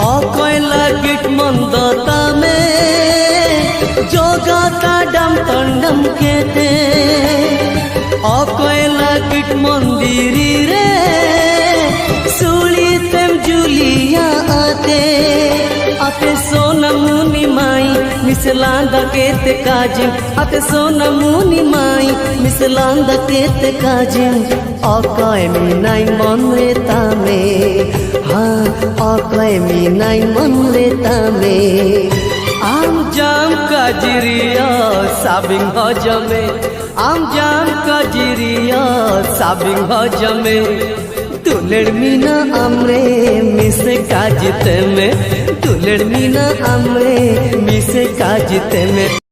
অকয় লাগিট মন্দতা মে জগাতা ডাম তন্ডম খেতে অকয় লাগিট মন্দিরি রে সুলিতেম জুলিয়া আতে আতে সোনা মুনি মাই মিসলান্দা কেতে কাজিম আতে সোনা মুনি মাই মিসলান্দা কেতে কাজিম অকয় মিনাই মন রে তামে हाँ অকয় মিনাই মন রে তামে আম জাম কাজিরিয়া সাবিং হজমে আম জাম কাজিরিয়া সাবিং হজমে দুলের মিনা আমরে মিশে কাজিতে মে দুলের মিনা আমরে মিশে কাজিতে মে।